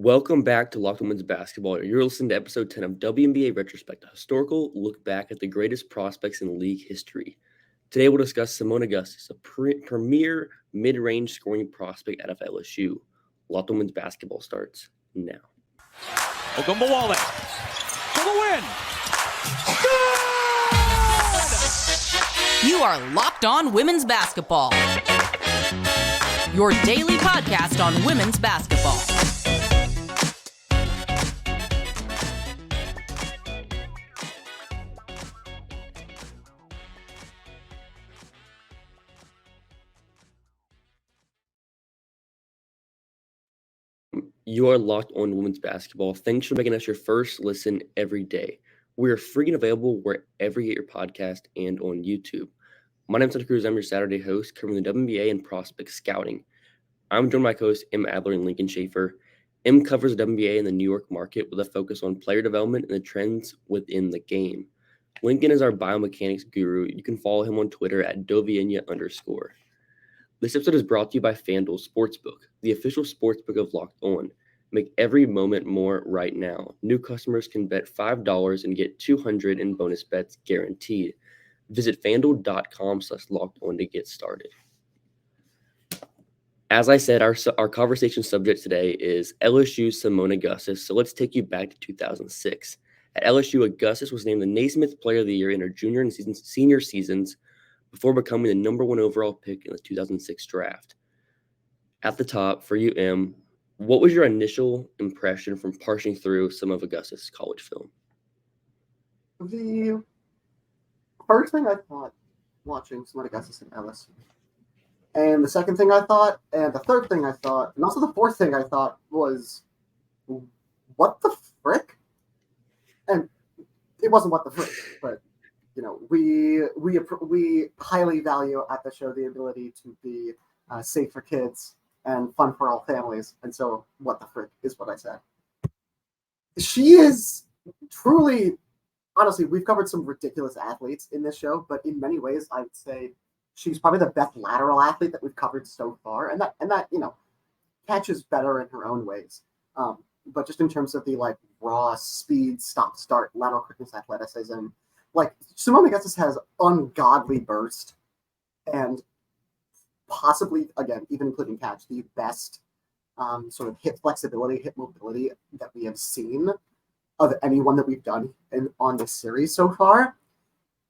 Welcome back to Locked On Women's Basketball. You're listening to episode 10 of WNBA Retrospect, a historical look back at the greatest prospects in league history. Today we'll discuss Seimone Augustus, a premier mid-range scoring prospect out of LSU. Locked On Women's Basketball starts now. Ogunbowale for the win. Good! You are Locked On Women's Basketball, your daily podcast on women's basketball. You are Locked On Women's Basketball. Thanks for making us your first listen every day. We are free and available wherever you get your podcast and on YouTube. My name is Hunter Cruse. I'm your Saturday host covering the WNBA and prospect scouting. I'm joined by co-hosts Adler and Lincoln Shafer. Covers the WNBA in the New York market with a focus on player development and the trends within the game. Lincoln is our biomechanics guru. You can follow him on Twitter at Dovinia_. This episode is brought to you by FanDuel Sportsbook, the official sportsbook of Locked On. Make every moment more right now. New customers can bet $5 and get $200 in bonus bets guaranteed. Visit FanDuel.com/LockedOn to get started. As I said, our conversation subject today is LSU's Seimone Augustus. So let's take you back to 2006. At LSU, Augustus was named the Naismith Player of the Year in her junior and senior seasons before becoming the number one overall pick in the 2006 draft. At the top, for you, M, what was your initial impression from parsing through some of Augustus' college film? The first thing I thought watching Seimone Augustus in LSU, and the second thing I thought, and the third thing I thought, and also the fourth thing I thought was, what the frick? And it wasn't what the frick, but you know, we highly value at the show the ability to be safe for kids and fun for all families. And so what the frick is what I said. She is truly, honestly, we've covered some ridiculous athletes in this show, but in many ways, I would say she's probably the best lateral athlete that we've covered so far. And that you know, catches better in her own ways. But just in terms of the like raw speed, stop, start, lateral quickness, athleticism, like Seimone Augustus has ungodly burst and possibly, again, even including catch, the best sort of hip flexibility, hip mobility that we have seen of anyone that we've done on this series so far.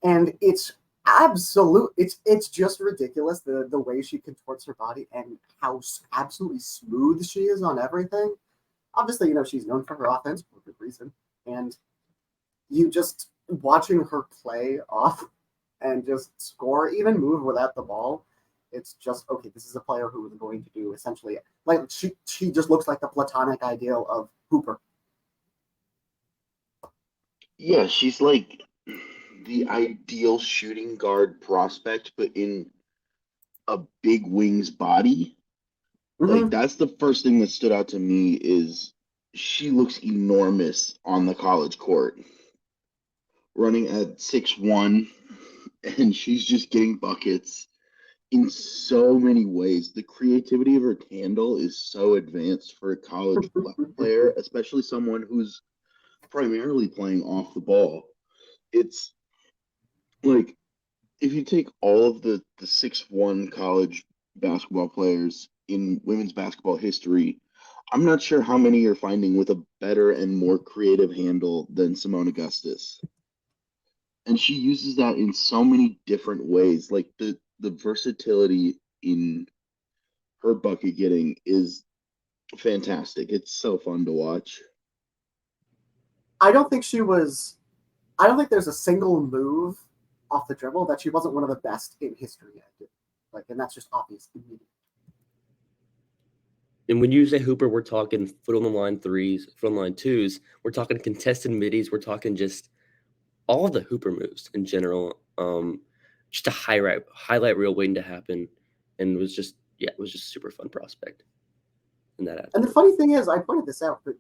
And it's it's just ridiculous the way she contorts her body and how absolutely smooth she is on everything. Obviously, you know, she's known for her offense for a good reason. And you just watching her play off and just score, even move without the ball, it's just, okay, this is a player who is going to do essentially, like, she just looks like the platonic ideal of Hooper. Yeah, she's like the ideal shooting guard prospect, but in a big wings body. Mm-hmm. Like, that's the first thing that stood out to me is she looks enormous on the college court. Running at 6'1", and she's just getting buckets in so many ways. The creativity of her handle is so advanced for a college player, especially someone who's primarily playing off the ball. It's like, if you take all of the 6'1" college basketball players in women's basketball history, I'm not sure how many you're finding with a better and more creative handle than Seimone Augustus. And she uses that in so many different ways. Like the versatility in her bucket getting is fantastic. It's so fun to watch. I don't think there's a single move off the dribble that she wasn't one of the best in history at. Like, and that's just obvious immediately. And when you say Hooper, we're talking foot on the line threes, foot on the line twos. We're talking contested middies. We're talking just all of the Hooper moves in general. Just a highlight reel waiting to happen, and it was just super fun prospect. In that aspect. And the funny thing is, I pointed this out, but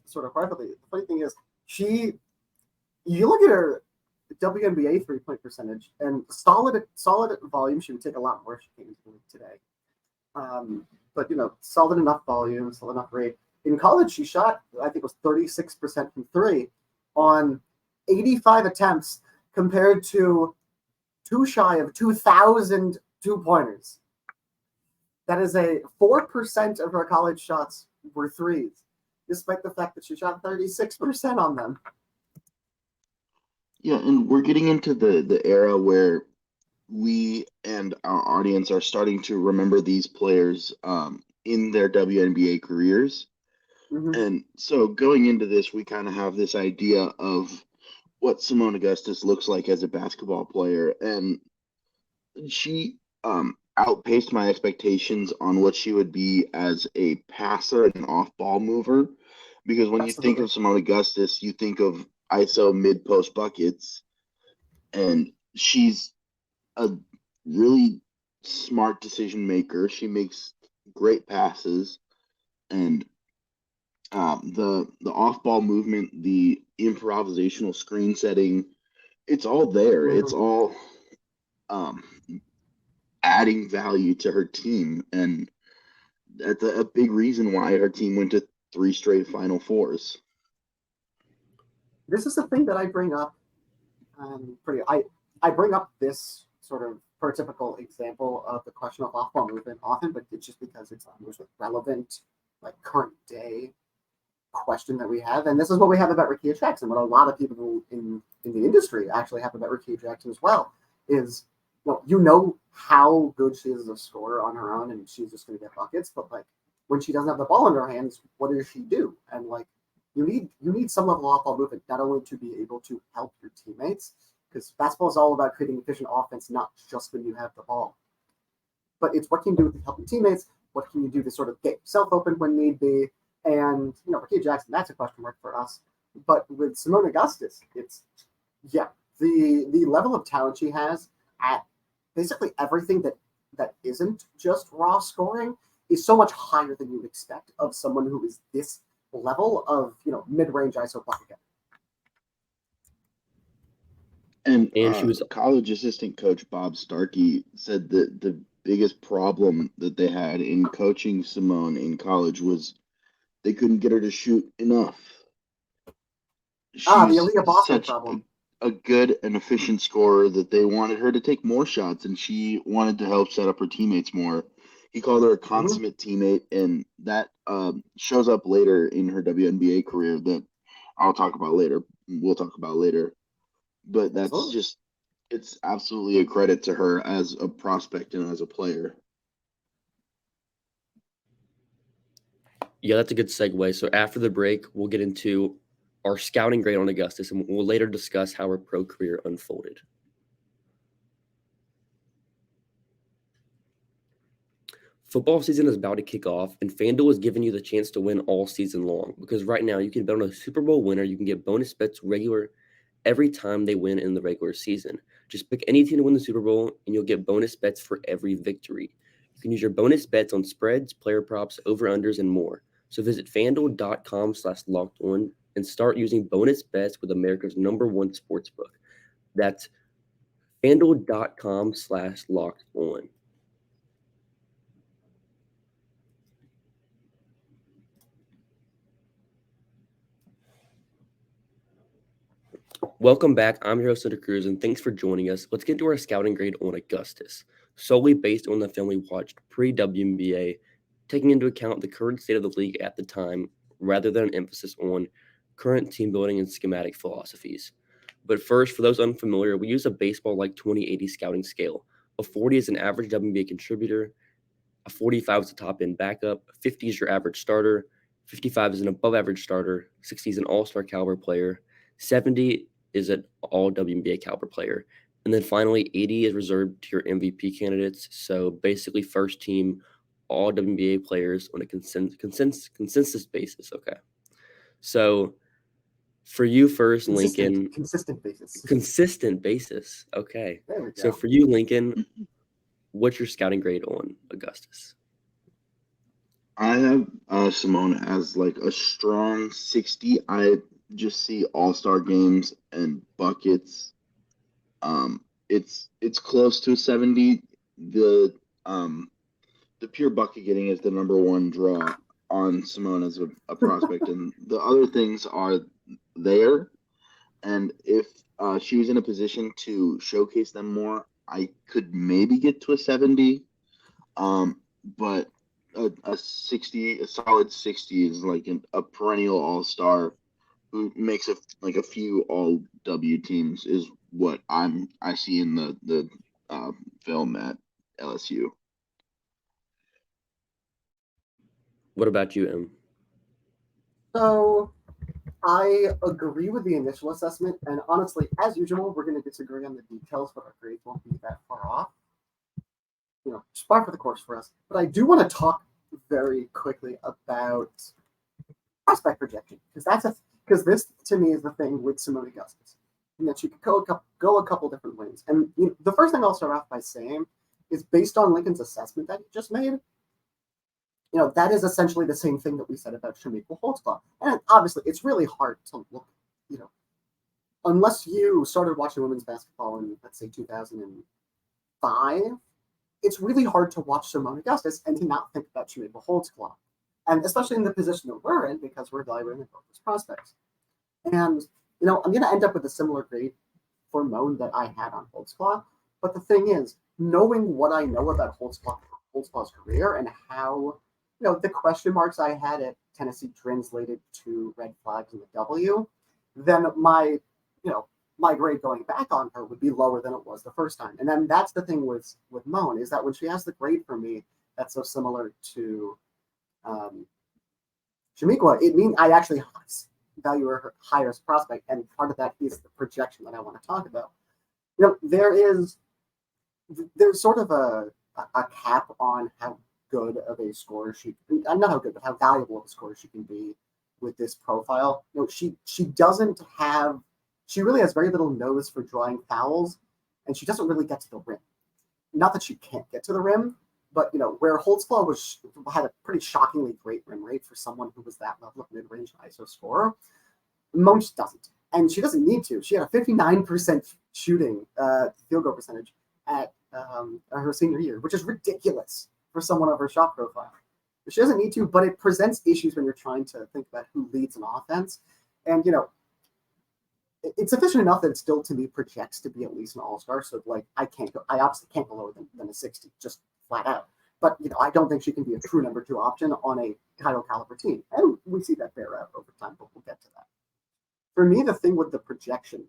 sort of privately. The funny thing is, you look at her WNBA 3-point percentage and solid volume. She would take a lot more if she came into the league today. But solid enough volume, solid enough rate. in college, she shot, I think it was 36% from three on 85 attempts compared to too shy of 2,000 two-pointers. That is 4% of her college shots were threes, despite the fact that she shot 36% on them. Yeah, and we're getting into the era where we and our audience are starting to remember these players in their WNBA careers. Mm-hmm. And so going into this, we kind of have this idea of what Seimone Augustus looks like as a basketball player. And she outpaced my expectations on what she would be as a passer and an off-ball mover. Because when you think of Seimone Augustus, you think of ISO mid-post buckets. And she's a really smart decision maker. She makes great passes, and the off-ball movement, the improvisational screen setting, it's all there. Mm-hmm. It's all adding value to her team, and that's a big reason why her team went to 3 straight Final Fours. This is the thing that I bring up. I bring up this sort of prototypical example of the question of off-ball movement often, but it's just because it's the most relevant, like current day question that we have. And this is what we have about Rickea Jackson. What a lot of people in the industry actually have about Rickea Jackson as well is, well, you know how good she is as a scorer on her own, and she's just going to get buckets. But like when she doesn't have the ball in her hands, what does she do? And like you need some level of off-ball movement not only to be able to help your teammates, because basketball is all about creating efficient offense, not just when you have the ball. But it's what can you do to help your teammates? What can you do to sort of get yourself open when need be? And, you know, Rickea Jackson, that's a question mark for us. But with Seimone Augustus, it's, the level of talent she has at basically everything that isn't just raw scoring is so much higher than you would expect of someone who is this level of, you know, mid-range ISO bucket. And she was college assistant coach Bob Starkey said that the biggest problem that they had in coaching Seimone in college was they couldn't get her to shoot enough. She's the Aaliyah Boston problem. A good and efficient scorer that they wanted her to take more shots, and she wanted to help set up her teammates more. He called her a consummate teammate, and that shows up later in her WNBA career that I'll talk about later. We'll talk about later. But that's just, it's absolutely a credit to her as a prospect and as a player. Yeah, that's a good segue. So after the break, we'll get into our scouting grade on Augustus, and we'll later discuss how her pro career unfolded. Football season is about to kick off, and FanDuel is giving you the chance to win all season long, because right now you can bet on a Super Bowl winner. You can get bonus bets every time they win in the regular season. Just pick any team to win the Super Bowl, and you'll get bonus bets for every victory. You can use your bonus bets on spreads, player props, over-unders, and more. So visit FanDuel.com/lockedon and start using bonus bets with America's #1 sportsbook. That's FanDuel.com/lockedon. Welcome back. I'm your host, Hunter Cruse, and thanks for joining us. Let's get into our scouting grade on Augustus, solely based on the film we watched pre-WNBA, taking into account the current state of the league at the time, rather than an emphasis on current team building and schematic philosophies. But first, for those unfamiliar, we use a baseball-like 20/80 scouting scale. A 40 is an average WNBA contributor, a 45 is a top-end backup, 50 is your average starter, 55 is an above-average starter, 60 is an all-star caliber player, 70 is an all-WNBA caliber player, and then finally 80 is reserved to your MVP candidates. So basically first team all-WNBA players on a consensus basis. Okay. So for you first, Lincoln. Consistent basis. Consistent basis. Okay. There we go. So for you, Lincoln, what's your scouting grade on Augustus? I have Seimone as like a strong 60. I just see all-star games and buckets. It's close to 70. The pure bucket getting is the #1 draw. on Seimone as a prospect, and the other things are there. And if she was in a position to showcase them more, I could maybe get to a 70. But a 60, a solid 60 is like a perennial all-star who makes a few all W teams is what I see in the film at LSU. What about you, Em? So I agree with the initial assessment, and honestly, as usual, we're going to disagree on the details, but our grades won't be that far off. Just par for the course for us. But I do want to talk very quickly about prospect projection, because this to me is the thing with Seimone Augustus, and that she could go a couple different ways. And the first thing I'll start off by saying is based on Lincoln's assessment that he just made. That is essentially the same thing that we said about Shamika Holtzclaw. And obviously, it's really hard to look, unless you started watching women's basketball in, let's say, 2005, it's really hard to watch Seimone Augustus and to not think about Shamika Holtzclaw. And especially in the position that we're in, because we're evaluating both as prospects. And, I'm going to end up with a similar grade for Moan that I had on Holtzclaw. But the thing is, knowing what I know about Holtzclaw's career and how the question marks I had at Tennessee translated to red flags in the W, then my grade going back on her would be lower than it was the first time. And then that's the thing with Moan, is that when she has the grade for me that's so similar to Shamika, it means I actually value her higher as prospect, and part of that is the projection that I want to talk about. There's sort of a cap on how good of a scorer not how good, but how valuable of a scorer she can be with this profile. She really has very little nose for drawing fouls, and she doesn't really get to the rim. Not that she can't get to the rim, but where Holtzclaw had a pretty shockingly great rim rate for someone who was that level of mid-range ISO scorer, Moan doesn't, and she doesn't need to. She had a 59% shooting field goal percentage at her senior year, which is ridiculous for someone of her shot profile. She doesn't need to, but it presents issues when you're trying to think about who leads an offense. And, it's sufficient enough that it still, to me, projects to be at least an all-star. So, I obviously can't go lower than a 60, just flat out. But, I don't think she can be a true number 2 option on a title caliber team. And we see that bear out over time, but we'll get to that. For me, the thing with the projection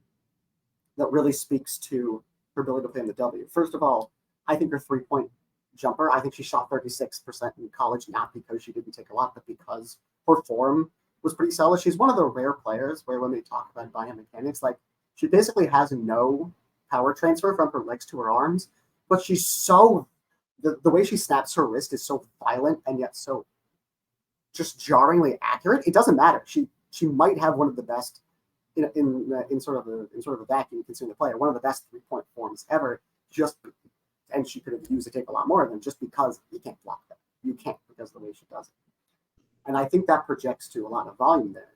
that really speaks to her ability to play in the W, first of all, I think her 3-point jumper, I think she shot 36% in college, not because she didn't take a lot, but because her form was pretty solid. She's one of the rare players where when they talk about biomechanics, she basically has no power transfer from her legs to her arms, but she's so, the way she snaps her wrist is so violent and yet so just jarringly accurate. It doesn't matter. She might have one of the best in sort of a vacuum considering the player, one of the best 3-point forms ever, and she could have used to take a lot more of them just because you can't block them. You can't because of the way she does it. And I think that projects to a lot of volume there.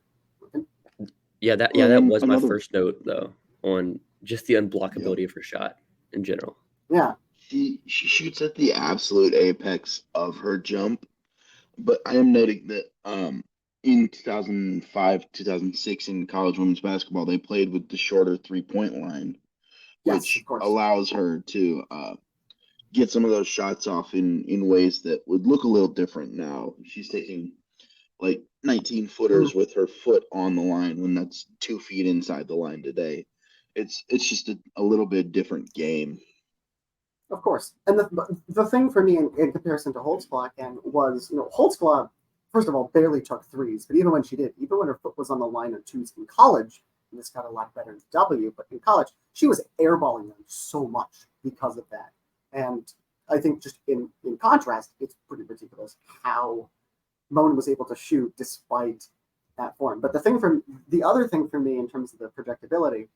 Yeah, that was my first note, though, on just the unblockability of her shot in general. Yeah. She shoots at the absolute apex of her jump, but I am noting that in 2005, 2006 in college women's basketball, they played with the shorter 3-point line, which allows her to get some of those shots off in ways that would look a little different now. She's taking 19 footers with her foot on the line when that's 2 feet inside the line today. It's just a little bit different game. Of course. And the thing for me in comparison to Holtzclaw again was, Holtzclaw, first of all, barely took threes, but even when she did, even when her foot was on the line on 2s in college, and this got a lot better in W, but in college, she was airballing them so much because of that. And I think just in contrast, it's pretty ridiculous how Moan was able to shoot despite that form. But the other thing for me in terms of the projectability,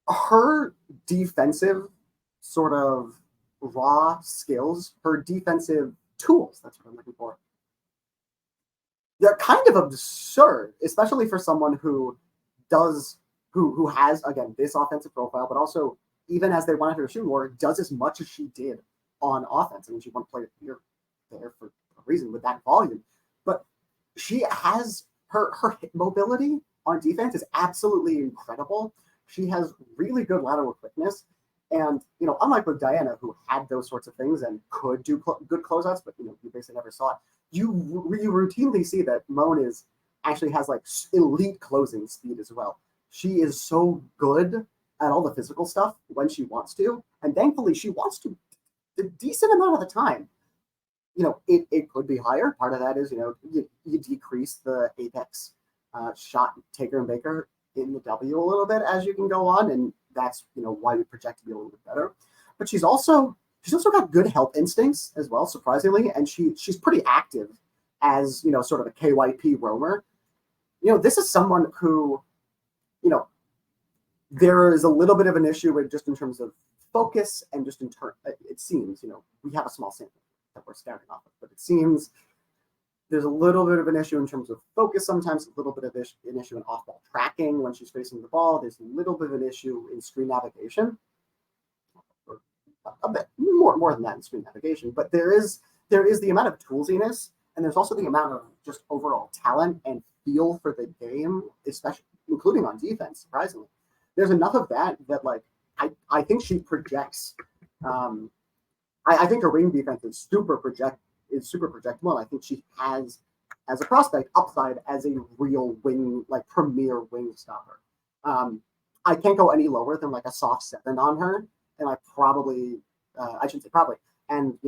her defensive sort of raw skills, her defensive tools, that's what I'm looking for, they're kind of absurd, especially for someone who has, again, this offensive profile, but also, even as they wanted her to shoot more, does as much as she did on offense. I mean, she won Player of the Year there for a reason with that volume. But she has her hip mobility on defense is absolutely incredible. She has really good lateral quickness. And, unlike with Diana, who had those sorts of things and could do good closeouts, but, you basically never saw it, you routinely see that Moan actually has like elite closing speed as well. She is so good at all the physical stuff when she wants to. And thankfully, she wants to a decent amount of the time. It could be higher. Part of that is, you decrease the apex shot taker and baker in the W a little bit as you can go on. And that's, why we project to be a little bit better. But she's also got good help instincts as well, surprisingly. And she's pretty active as, sort of a KYP roamer. This is someone who, there is a little bit of an issue with just in terms of focus and just in turn, it seems, we have a small sample that we're scouting off of, but it seems there's a little bit of an issue in terms of focus sometimes, a little bit of an issue in off-ball tracking when she's facing the ball. There's a little bit of an issue in screen navigation, or a bit more than that in screen navigation, but there is the amount of toolsiness, and there's also the amount of just overall talent and feel for the game, especially including on defense, surprisingly. There's enough of that like I think she projects. I think her wing defense is super projectable. And I think she has, as a prospect, upside as a real wing, like premier wing stopper. I can't go any lower than like a soft 7 on her, and I shouldn't say probably. And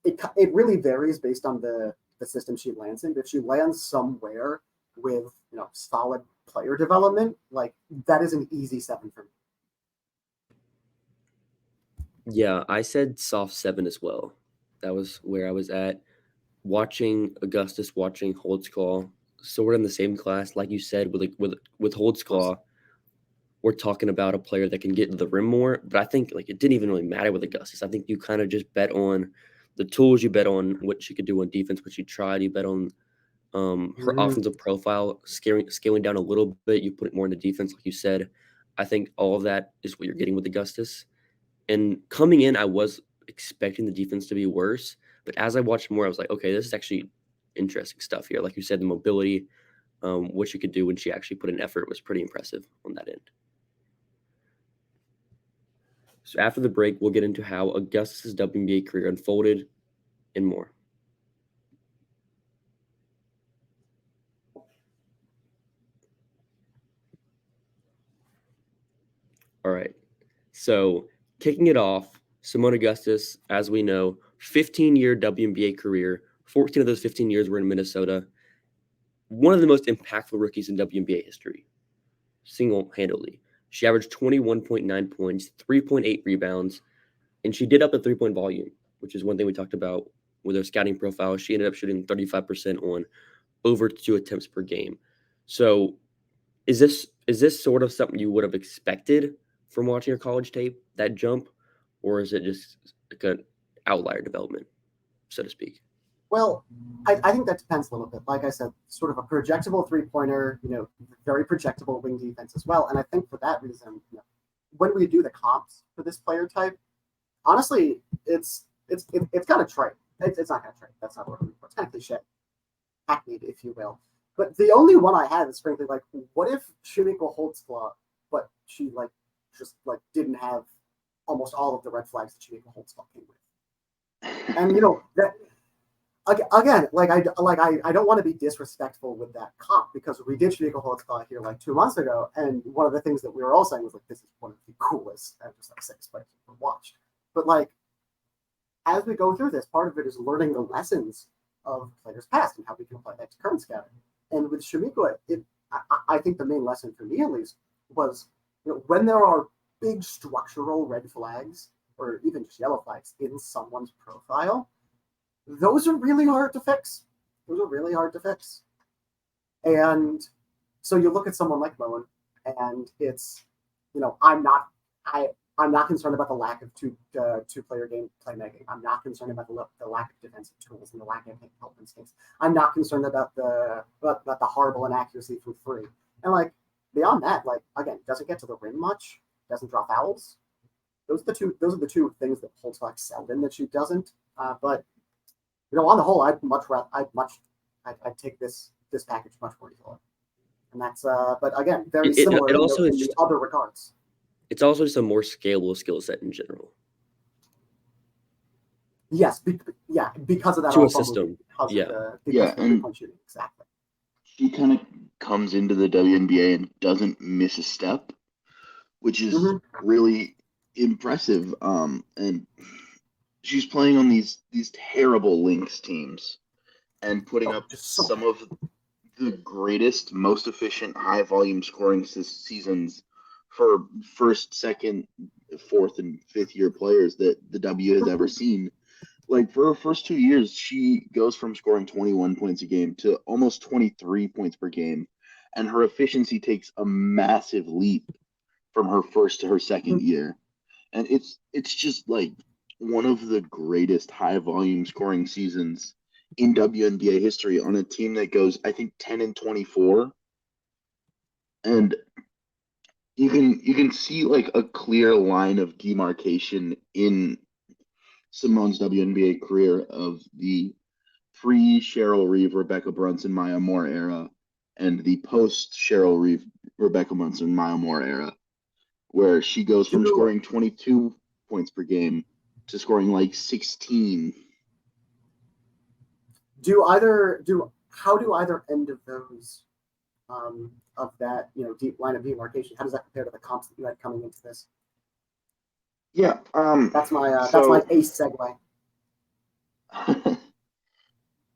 it really varies based on the system she lands in. If she lands somewhere with solid player development, like that is an easy 7 for me. Yeah, I said soft 7 as well. That was where I was at. Watching Augustus, watching Holtzclaw, so we're in the same class, like you said, with Holtzclaw. We're talking about a player that can get to the rim more, but I think like it didn't even really matter with Augustus. I think you kind of just bet on the tools, you bet on what she could do on defense, what she tried, you bet on her offensive profile, scaling down a little bit. You put it more into defense, like you said. I think all of that is what you're getting with Augustus. And coming in, I was expecting the defense to be worse, but as I watched more, I was like, okay, this is actually interesting stuff here. Like you said, the mobility, what she could do when she actually put in effort was pretty impressive on that end. So after the break, we'll get into how Augustus's WNBA career unfolded and more. All right. So kicking it off, Seimone Augustus, as we know, 15-year WNBA career. 14 of those 15 years were in Minnesota. One of the most impactful rookies in WNBA history, single-handedly. She averaged 21.9 points, 3.8 rebounds, and she did up the three-point volume, which is one thing we talked about with her scouting profile. She ended up shooting 35% on over 2 attempts per game. So is this sort of something you would have expected from watching her college tape, that jump, or is it just like an outlier development, so to speak? Well, I think that depends a little bit. Like I said, sort of a projectable three-pointer, very projectable wing defense as well. And I think for that reason, when we do the comps for this player type, honestly, it's kind of trite. It's not kind of trite. That's not what we're looking for. It's kind of cliche, hackneyed, if you will. But the only one I have is frankly like, what if Shamiko Holtzclaw, but she just didn't have almost all of the red flags that Shamiko Holtzclaw came with, and that. Again, I don't want to be disrespectful with that comp because we did Shamiko Holtzclaw here 2 months ago, and one of the things that we were all saying was this is one of the coolest and just 6 players we've watched. But as we go through this, part of it is learning the lessons of players past and how we can apply that to current scouting. And with Shamiko, I think the main lesson for me at least was when there are big structural red flags or even just yellow flags in someone's profile. Those are really hard to fix. And so you look at someone like Moen, and it's, I'm not concerned about the lack of two-player game playmaking. I'm not concerned about the lack of defensive tools and the lack of help instincts. I'm not concerned about the horrible inaccuracy from 3. And beyond that, again, doesn't get to the rim much, doesn't draw fouls. Those are the two things that Holtzclaw excelled in that she doesn't. But On the whole, I'd take this package much more easily. And that's, but again, very similar it also in the other regards. It's also just a more scalable skill set in general. Yes, because of that. To a system. Because of the three-point shooting, exactly. She kind of comes into the WNBA and doesn't miss a step, which is really impressive. And she's playing on these terrible Lynx teams and putting up some of the greatest, most efficient, high-volume scoring seasons for first, second, fourth, and fifth-year players that the W has ever seen. Like, for her first 2 years, she goes from scoring 21 points a game to almost 23 points per game, and her efficiency takes a massive leap from her first to her second year. And it's just, like, one of the greatest high-volume scoring seasons in WNBA history on a team that goes, I think, 10-24. And you can see, like, a clear line of demarcation in Simone's WNBA career of the pre-Cheryl Reeve, Rebecca Brunson, Maya Moore era and the post-Cheryl Reeve, Rebecca Brunson, Maya Moore era, where she goes from scoring 22 points per game to scoring like 16. How do either end of those of that deep line of demarcation, how does that compare to the comps that you had coming into this? Yeah, that's my ace segue.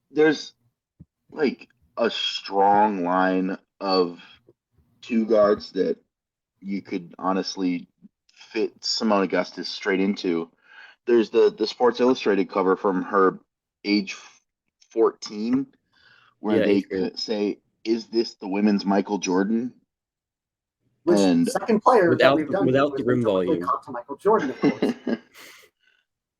There's like a strong line of two guards that you could honestly fit Seimone Augustus straight into. There's the Sports Illustrated cover from her age 14, where they could say, "Is this the women's Michael Jordan?" Which second player without that we've done the rim volume to Michael Jordan, of course.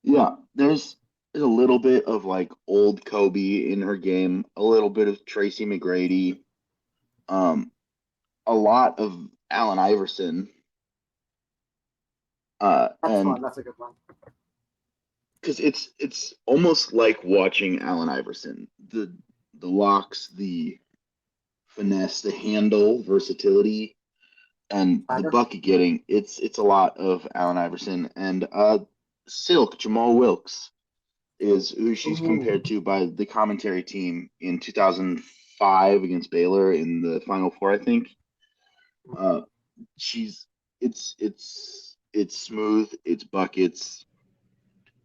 Yeah, there's a little bit of like old Kobe in her game, a little bit of Tracy McGrady, a lot of Allen Iverson. That's fun. That's a good one. Because it's almost like watching Allen Iverson. The locks, the finesse, the handle, versatility, and the bucket getting. It's a lot of Allen Iverson. And Silk, Jamal Wilkes, is who she's compared to by the commentary team in 2005 against Baylor in the Final Four, I think. It's smooth, it's buckets,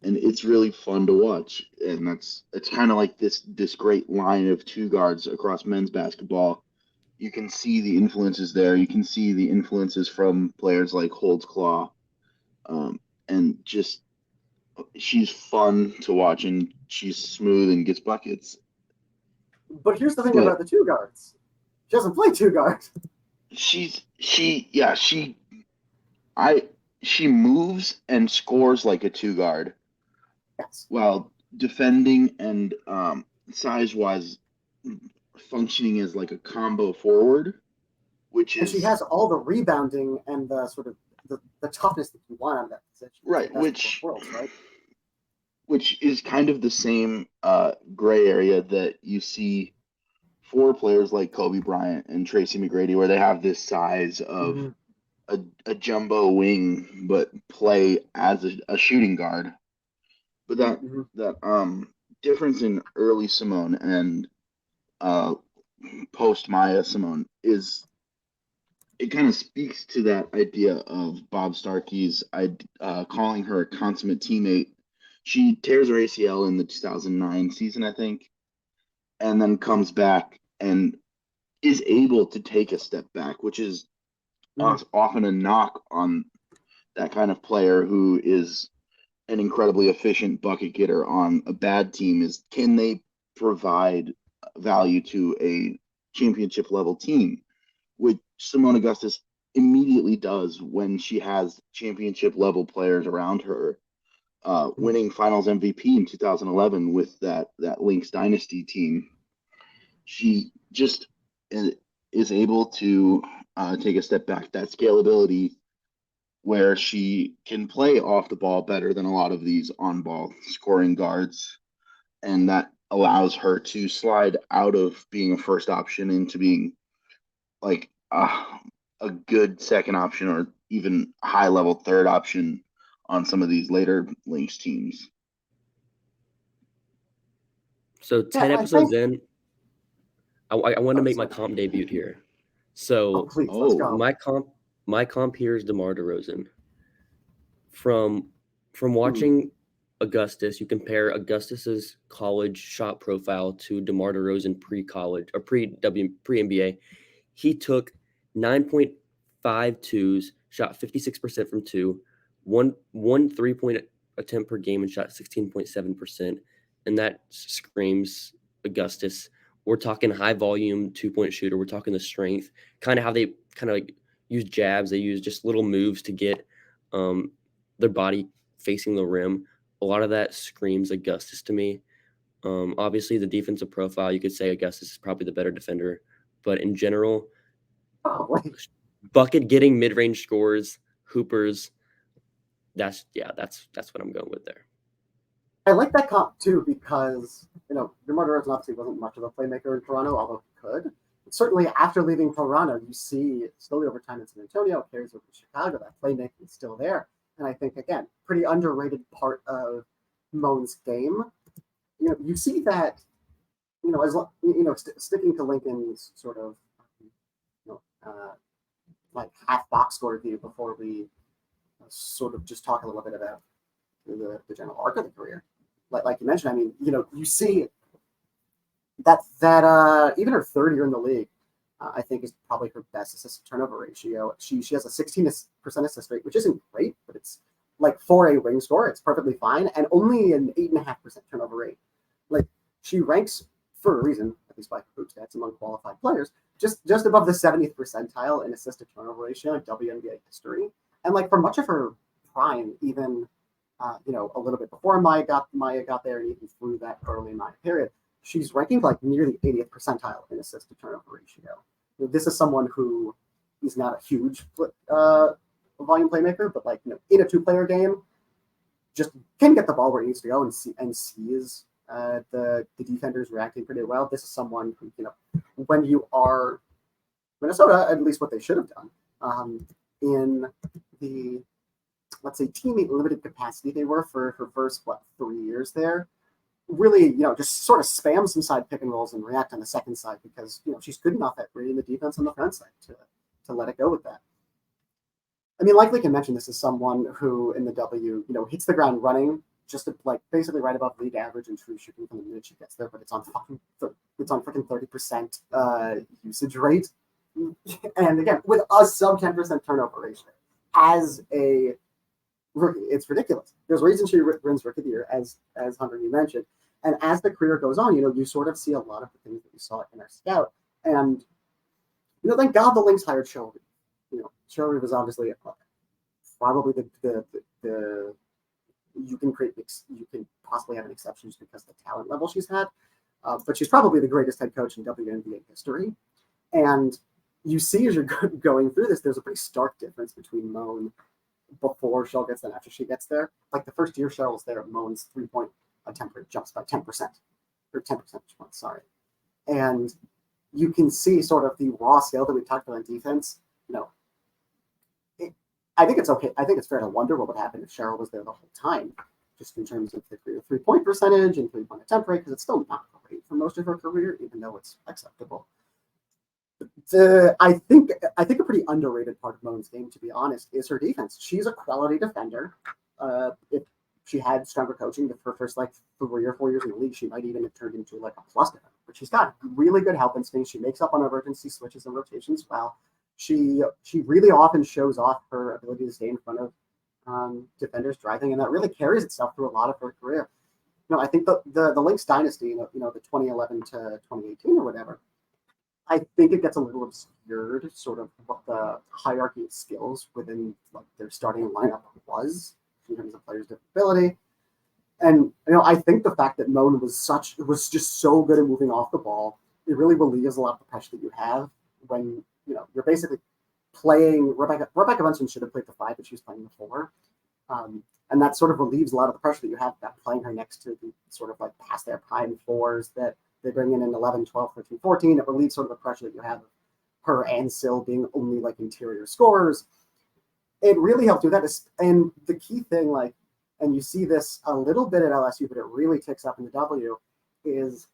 and it's really fun to watch. And it's kind of like this great line of two guards across men's basketball. You can see the influences there. You can see the influences from players like Holdsclaw, and just she's fun to watch, and she's smooth and gets buckets. But here's the thing about the two guards. She doesn't play two guards. She moves and scores like a two guard. Yes. While defending and size-wise functioning as like a combo forward, and she has all the rebounding and the sort of the toughness that you want out of that position. Right, which is kind of the same gray area that you see for players like Kobe Bryant and Tracy McGrady, where they have this size of a jumbo wing, but play as a shooting guard. But that difference in early Simone and post Maya Simone it kind of speaks to that idea of Bob Starkey's calling her a consummate teammate. She tears her ACL in the 2009 season, I think, and then comes back and is able to take a step back, which is often a knock on that kind of player who is an incredibly efficient bucket getter on a bad team, is can they provide value to a championship level team, which Seimone Augustus immediately does when she has championship level players around her, winning finals MVP in 2011 with that Lynx Dynasty team. She just is able to take a step back, that scalability where she can play off the ball better than a lot of these on-ball scoring guards. and that allows her to slide out of being a first option into being like a good second option or even high level third option on some of these later Lynx teams. So 10 episodes in, I want to make my sorry. comp debut here. Oh, So please, let's go. my comp here is DeMar DeRozan. From watching Augustus, you compare Augustus's college shot profile to DeMar DeRozan pre-college or pre-NBA. He took 9.52s, shot 56% from two, one 3-point attempt per game, and shot 16.7%. And that screams Augustus. We're talking high volume 2-point shooter. We're talking the strength, kind of how they kind of like use jabs. They use just little moves to get their body facing the rim. A lot of that screams Augustus to me. Obviously, the defensive profile, you could say Augustus is probably the better defender, but in general, bucket getting mid-range scores, hoopers. That's what I'm going with there. I like that comp too because DeMar DeRozan obviously wasn't much of a playmaker in Toronto, although he could. But certainly after leaving Toronto, you see slowly over time in San Antonio, carries over to Chicago, that playmaking is still there. And I think again, pretty underrated part of Moan's game. You see that, sticking to Lincoln's sort of, like half box score view before we sort of just talk a little bit about the general arc of the career. Like you mentioned, I mean, you see that even her third year in the league, I think is probably her best assist turnover ratio. She has a 16% assist rate, which isn't great, but it's like for a wing score, it's perfectly fine, and only an 8.5% turnover rate. Like she ranks for a reason, at least by group stats among qualified players, just above the 70th percentile in assist to turnover ratio in WNBA history. And like for much of her prime, even a little bit before Maya got there, and even through that early Maya period, she's ranking like near the 80th percentile in assist to turnover ratio. This is someone who is not a huge volume playmaker, but like in a two-player game, just can get the ball where it needs to go and sees the defenders reacting pretty well. This is someone who when you are Minnesota, at least what they should have done in the, let's say, teammate limited capacity they were for her first 3 years there, really just sort of spam some side pick and rolls and react on the second side because she's good enough at reading the defense on the front side to let it go with that. I mean, like Lincoln mentioned, this is someone who in the W hits the ground running just like basically right above league average in true shooting from the minute she gets there, but it's on freaking 30% usage rate. And again, with a sub 10% turnover ratio as a rookie, it's ridiculous. There's a reason she wins Rookie of the Year, as Hunter, you mentioned. And as the career goes on, you sort of see a lot of the things that we saw in our scout. And thank God the Lynx hired Cheryl Reeve. Cheryl Reeve was obviously probably the you can possibly have an exception just because of the talent level she's had, but she's probably the greatest head coach in WNBA history. And you see as you're going through this, there's a pretty stark difference between Moan before Cheryl gets there and after she gets there. Like the first year Cheryl's there, Moan's 3-point attempt rate jumps by 10%, or 10 percentage points, sorry. And you can see sort of the raw skill that we talked about on defense. I think it's okay. I think it's fair to wonder what would happen if Cheryl was there the whole time, just in terms of the 3-point percentage and 3-point attempt rate, because it's still not great for most of her career, even though it's acceptable. I think a pretty underrated part of Moan's game, to be honest, is her defense. She's a quality defender. If she had stronger coaching for her first 3 or 4 years in the league, she might even have turned into a plus defender. But she's got really good help instincts. She makes up on emergency switches and rotations well. She really often shows off her ability to stay in front of defenders driving, and that really carries itself through a lot of her career. I think the Lynx dynasty, the 2011 to 2018 or whatever, I think it gets a little obscured, sort of what the hierarchy of skills within their starting lineup was in terms of players' ability. And I think the fact that Moan was just so good at moving off the ball, it really relieves a lot of the pressure that you have when you're basically playing. Rebecca Bunsen should have played the 5, but she was playing the 4. And that sort of relieves a lot of the pressure that you have about playing her next to the sort of like past their prime fours that they bring in 11, 12, 13, 14. It relieves sort of the pressure that you have of her and Sil being only like interior scorers. It really helped do that. And the key thing, like, and you see this a little bit at LSU, but it really ticks up in the W, is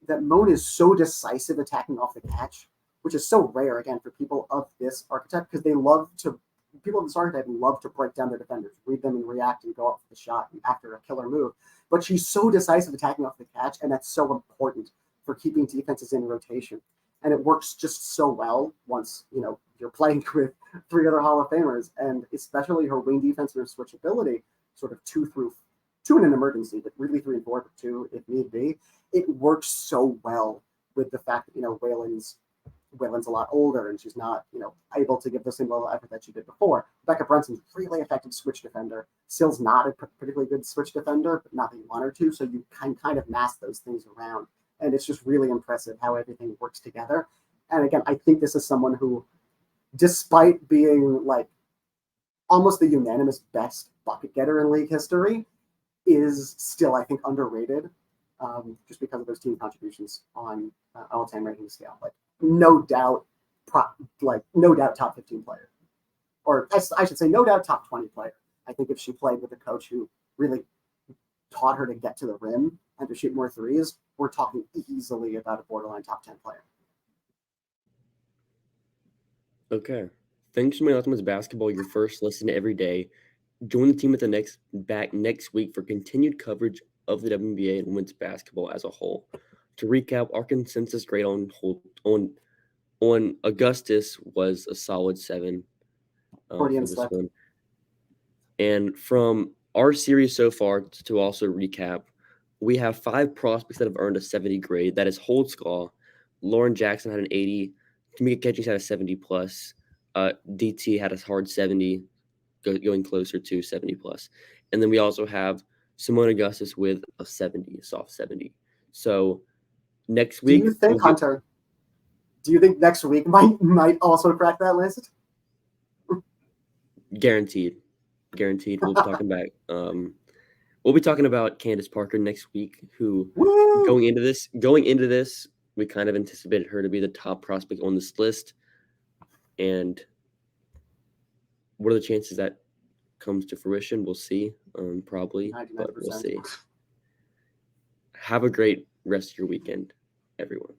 that Moan is so decisive attacking off the catch, which is so rare, again, for people of this archetype, because people of this archetype love to break down their defenders, read them and react and go up for the shot after a killer move. But she's so decisive attacking off the catch, and that's so important for keeping defenses in rotation. And it works just so well once, you're playing with 3 other Hall of Famers, and especially her wing defense and her switchability, sort of 2 in an emergency, but really 3 and 4, but 2 if need be. It works so well with the fact that, Whalen's a lot older and she's not, able to give the same level of effort that she did before. Becca Brunson's really effective switch defender. Sil's not a particularly good switch defender, but not that you want her to, so you can kind of mask those things around. And it's just really impressive how everything works together. And again, I think this is someone who, despite being like almost the unanimous best bucket getter in league history, is still, I think, underrated just because of those team contributions on all-time ranking scale. Like, no doubt top 15 player. Or I should say no doubt top 20 player. I think if she played with a coach who really taught her to get to the rim and to shoot more threes, we're talking easily about a borderline top 10 player. Okay. Thanks for making Ultimates Basketball your first listen every day. Join the team back next week for continued coverage of the WNBA and women's basketball as a whole. To recap, our consensus grade on Augustus was a solid 7 for this one. And from our series so far, to also recap, we have 5 prospects that have earned a 70 grade. That is Holdsclaw. Lauren Jackson had an 80. Tamika Catchings had a 70 plus. DT had a hard 70, going closer to 70 plus. And then we also have Seimone Augustus with a 70, a soft 70. So next week, do you think next week might also crack that list? Guaranteed. We'll be talking back. We'll be talking about Candace Parker next week, who going into this, we kind of anticipated her to be the top prospect on this list. And what are the chances that comes to fruition? We'll see. Probably, 99%. but we'll see. Have a great rest of your weekend, everyone.